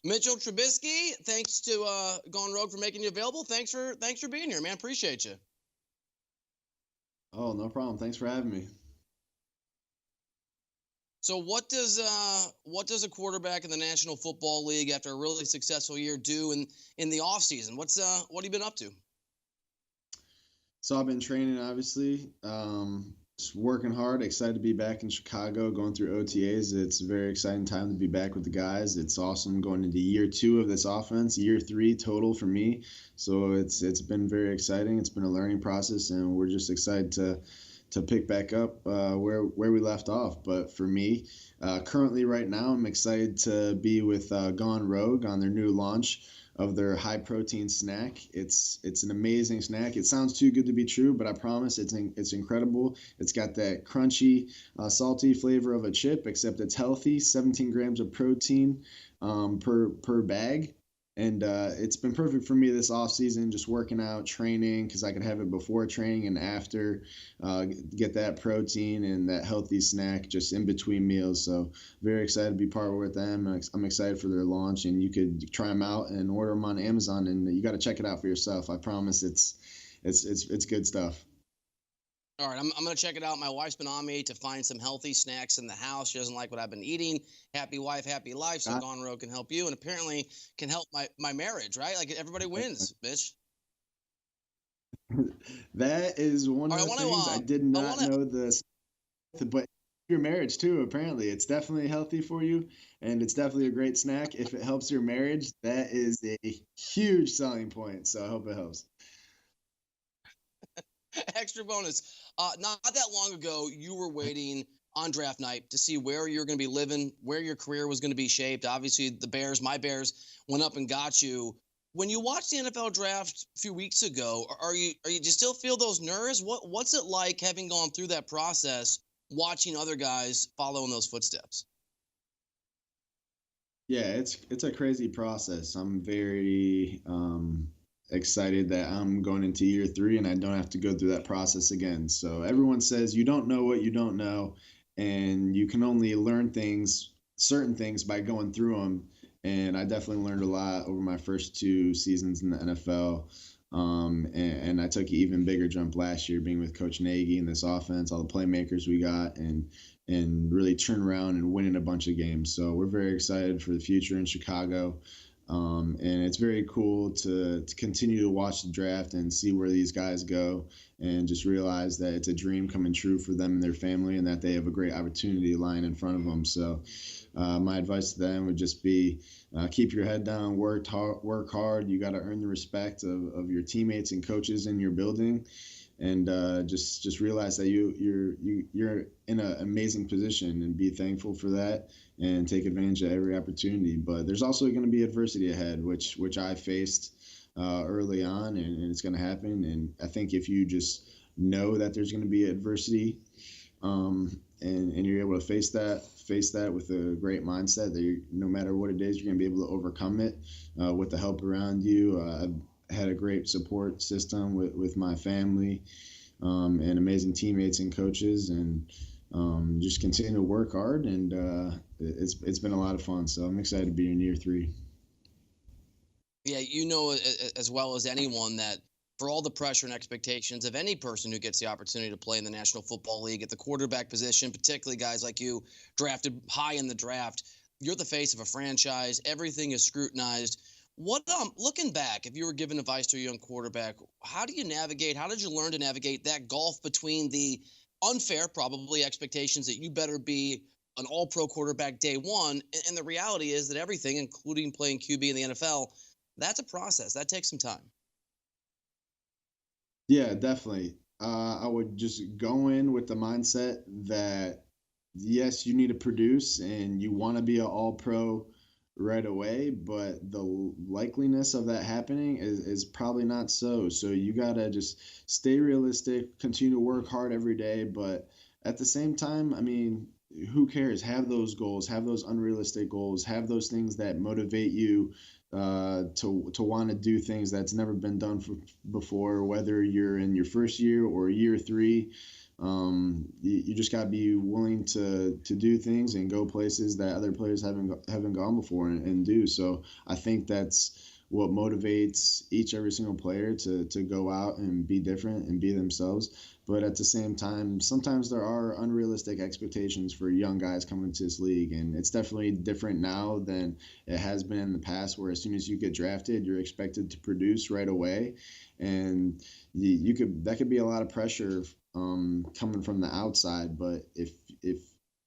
Mitchell Trubisky, thanks to Gone Rogue for making you available. Thanks for being here, man. Appreciate you. Oh, no problem. Thanks for having me. So what does a quarterback in the National Football League after a really successful year do in the offseason? What have you been up to? So I've been training, obviously, just working hard. Excited to be back in Chicago, going through OTAs. It's a very exciting time to be back with the guys. It's awesome going into year 2 of this offense, year 3 total for me. So it's been very exciting. It's been a learning process, and we're just excited to pick back up where we left off. But for me, currently right now, I'm excited to be with Gone Rogue on their new launch of their high protein snack. It's an amazing snack. It sounds too good to be true, but I promise it's incredible. It's got that crunchy, salty flavor of a chip, except it's healthy. 17 grams of protein per bag. And it's been perfect for me this off season, just working out, training, because I could have it before training and after, get that protein and that healthy snack just in between meals. So very excited to be partnered with them. I'm excited for their launch, and you could try them out and order them on Amazon, and you got to check it out for yourself. I promise it's good stuff. All right, I'm going to check it out. My wife's been on me to find some healthy snacks in the house. She doesn't like what I've been eating. Happy wife, happy life. So Gone Rogue can help you, and apparently can help my marriage, right? Like everybody wins, bitch. That is one of the things I did not know this, but your marriage too. Apparently, it's definitely healthy for you, and it's definitely a great snack. If it helps your marriage, that is a huge selling point. So I hope it helps. Extra bonus. Not that long ago, you were waiting on draft night to see where you're going to be living, where your career was going to be shaped. Obviously, my Bears, went up and got you. When you watched the NFL draft a few weeks ago, do you still feel those nerves? What's it like having gone through that process, watching other guys follow in those footsteps? Yeah, it's a crazy process. I'm very excited that I'm going into year 3 and I don't have to go through that process again. So everyone says you don't know what you don't know, and you can only learn certain things by going through them. And I definitely learned a lot over my first 2 seasons in the NFL. And I took an even bigger jump last year being with Coach Nagy and this offense, all the playmakers we got, and really turn around and winning a bunch of games. So we're very excited for the future in Chicago. And it's very cool to continue to watch the draft and see where these guys go, and just realize that it's a dream coming true for them and their family, and that they have a great opportunity lying in front of them. So my advice to them would just be keep your head down, work hard. You got to earn the respect of your teammates and coaches in your building, and just realize that you're in an amazing position, and be thankful for that and take advantage of every opportunity. But there's also going to be adversity ahead, which I faced early on, and it's going to happen. And I think if you just know that there's going to be adversity, and you're able to face that with a great mindset, that no matter what it is, you're going to be able to overcome it with the help around you. I've had a great support system with my family, and amazing teammates and coaches, and just continue to work hard. And it's been a lot of fun. So I'm excited to be in year 3. Yeah, you know as well as anyone that for all the pressure and expectations of any person who gets the opportunity to play in the National Football League at the quarterback position, particularly guys like you drafted high in the draft, you're the face of a franchise. Everything is scrutinized. Looking back, if you were given advice to a young quarterback, how did you learn to navigate that gulf between the unfair, probably, expectations that you better be an all-pro quarterback day one, and the reality is that everything, including playing QB in the NFL, that's a process. That takes some time. Yeah, definitely. I would just go in with the mindset that, yes, you need to produce and you want to be an all pro right away, but the likeliness of that happening is probably not so. So you got to just stay realistic, continue to work hard every day. But at the same time, I mean, who cares? Have those goals, have those unrealistic goals, have those things that motivate you to want to do things that's never been done before, whether you're in your first year or year 3. You just got to be willing to do things and go places that other players haven't gone before and do. So I think that's what motivates every single player to go out and be different and be themselves. But at the same time, sometimes there are unrealistic expectations for young guys coming into this league, and it's definitely different now than it has been in the past, where as soon as you get drafted, you're expected to produce right away, and you could that could be a lot of pressure coming from the outside. But if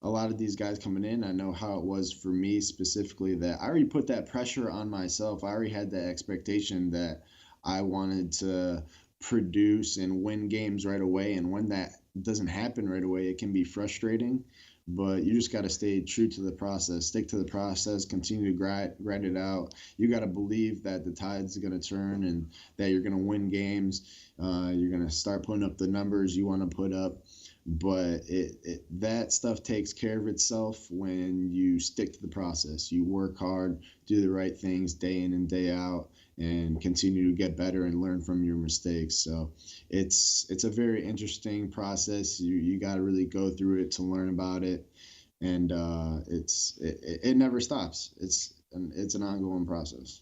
a lot of these guys coming in, I know how it was for me specifically, that I already put that pressure on myself. I already had that expectation that I wanted to produce and win games right away. And when that doesn't happen right away, it can be frustrating. But you just got to stay true to the process, stick to the process, continue to grind it out. You got to believe that the tide's going to turn and that you're going to win games. You're going to start putting up the numbers you want to put up. But that stuff takes care of itself when you stick to the process. You work hard, do the right things day in and day out, and continue to get better and learn from your mistakes. So it's a very interesting process. You got to really go through it to learn about it, and it never stops. It's an ongoing process.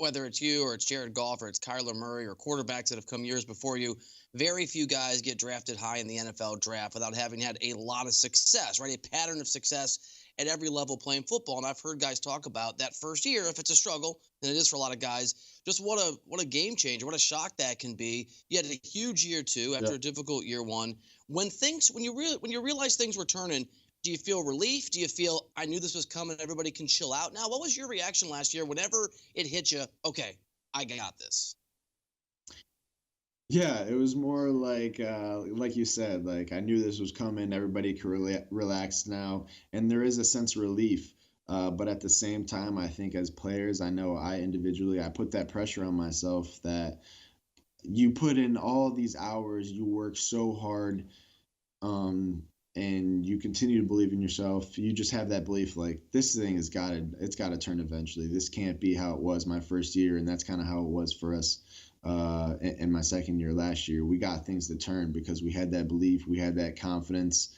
Whether it's you or it's Jared Goff or it's Kyler Murray or quarterbacks that have come years before you, very few guys get drafted high in the NFL draft without having had a lot of success, right? A pattern of success at every level playing football. And I've heard guys talk about that first year, if it's a struggle, and it is for a lot of guys, just what a game changer, what a shock that can be. You had a huge year two after a difficult year one. When you realize things were turning, do you feel relief? Do you feel, I knew this was coming, everybody can chill out now? What was your reaction last year whenever it hit you, okay, I got this? Yeah, it was more like you said, like I knew this was coming. Everybody could relax now, and there is a sense of relief. But at the same time, I think as players, I know I individually, I put that pressure on myself that you put in all these hours, you work so hard, um, and you continue to believe in yourself. You just have that belief, like this thing it's got to turn eventually. This can't be how it was my first year, and that's kind of how it was for us in my second year last year. We got things to turn because we had that belief, we had that confidence,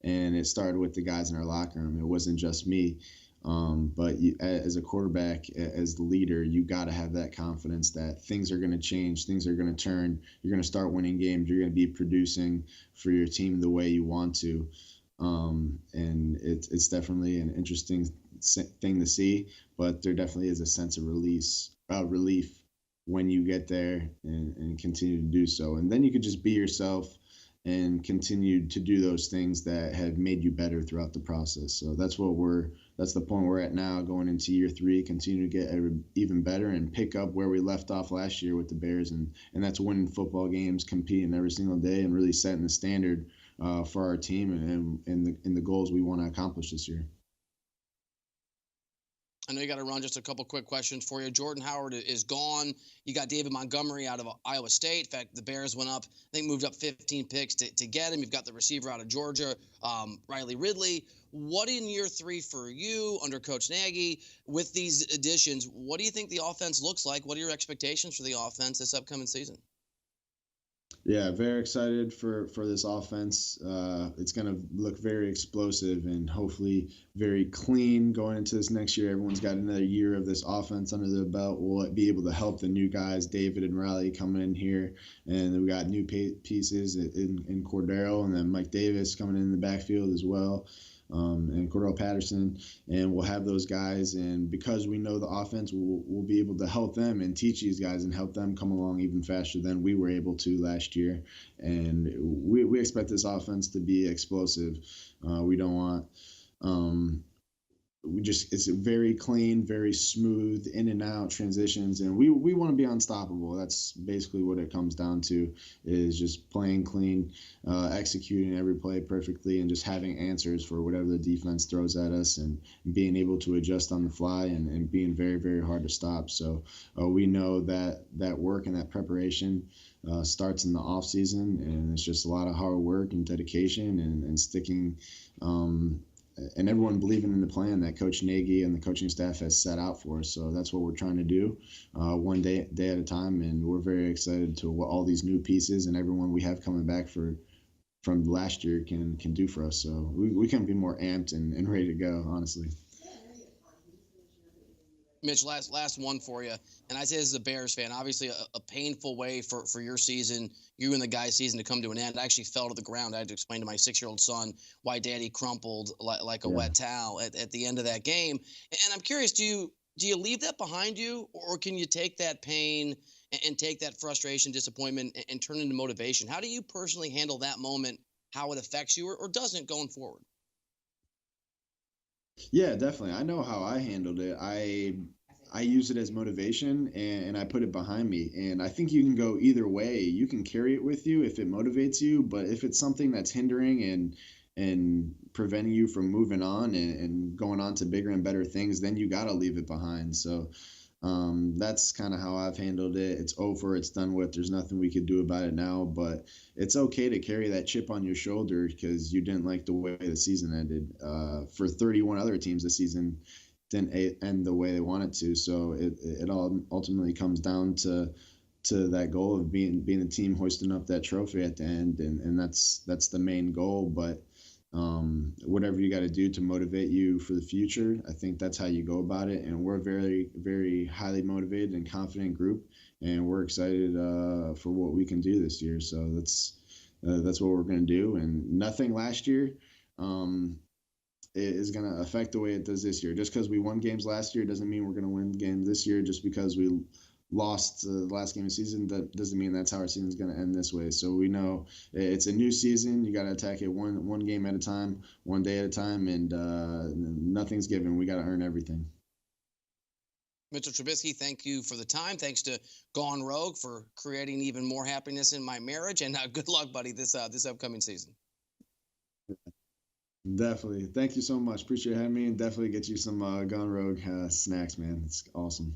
and it started with the guys in our locker room. It wasn't just me. But as a quarterback, as the leader, you got to have that confidence that things are going to change, things are going to turn. You're going to start winning games. You're going to be producing for your team the way you want to. And it's definitely an interesting thing to see, but there definitely is a sense of relief when you get there and continue to do so. And then you could just be yourself and continue to do those things that have made you better throughout the process. So that's the point we're at now, going into year three, continue to get even better and pick up where we left off last year with the Bears. And that's winning football games, competing every single day, and really setting the standard for our team and the goals we want to accomplish this year. I know you got to run. Just a couple quick questions for you. Jordan Howard is gone. You got David Montgomery out of Iowa State. In fact, the Bears went up, I think moved up 15 picks to get him. You've got the receiver out of Georgia, Riley Ridley. What in year three for you under Coach Nagy with these additions? What do you think the offense looks like? What are your expectations for the offense this upcoming season? Yeah, very excited for this offense. It's going to look very explosive and hopefully very clean going into this next year. Everyone's got another year of this offense under their belt. We'll be able to help the new guys, David and Riley, coming in here. And we got new pieces in Cordero, and then Mike Davis coming in the backfield as well. And Cordell Patterson, and we'll have those guys. And because we know the offense, we'll be able to help them and teach these guys and help them come along even faster than we were able to last year. And we expect this offense to be explosive. We don't want it's very clean, very smooth, in and out transitions, and we want to be unstoppable. That's basically what it comes down to, is just playing clean, executing every play perfectly, and just having answers for whatever the defense throws at us, and being able to adjust on the fly, and being very, very hard to stop. So we know that work and that preparation starts in the off season, and it's just a lot of hard work and dedication and sticking and everyone believing in the plan that Coach Nagy and the coaching staff has set out for us. So that's what we're trying to do, one day at a time. And we're very excited to what all these new pieces and everyone we have coming back from last year can do for us. So we can't be more amped and ready to go, honestly. Mitch, last one for you, and I say this as a Bears fan. Obviously, a painful way for your season, you and the guy's season, to come to an end. I actually fell to the ground. I had to explain to my 6-year-old son why Daddy crumpled like a wet towel at the end of that game. And I'm curious, do you leave that behind you, or can you take that pain and take that frustration, disappointment, and turn it into motivation? How do you personally handle that moment? How it affects you, or doesn't going forward? Yeah, definitely. I know how I handled it. I use it as motivation and I put it behind me. And I think you can go either way. You can carry it with you if it motivates you, but if it's something that's hindering and preventing you from moving on and going on to bigger and better things, then you got to leave it behind. So that's kind of how I've handled it. It's over. It's done with. There's nothing we could do about it now, but it's okay to carry that chip on your shoulder because you didn't like the way the season ended. For 31 other teams, the season didn't end the way they wanted to. So it all ultimately comes down to that goal of being the team hoisting up that trophy at the end, and that's the main goal. But whatever you got to do to motivate you for the future, I think that's how you go about it. And we're a very, very highly motivated and confident group, and we're excited for what we can do this year. So that's what we're going to do. And nothing last year is going to affect the way it does this year. Just because we won games last year doesn't mean we're going to win games this year. Just because we lost the last game of the season, that doesn't mean that's how our season is going to end this way. So we know it's a new season. You got to attack it one game at a time, one day at a time, and nothing's given. We got to earn everything. Mr. Trubisky, thank you for the time. Thanks to Gone Rogue for creating even more happiness in my marriage. And good luck, buddy, this upcoming season. Definitely. Thank you so much. Appreciate having me, and definitely get you some Gone Rogue snacks, man. It's awesome.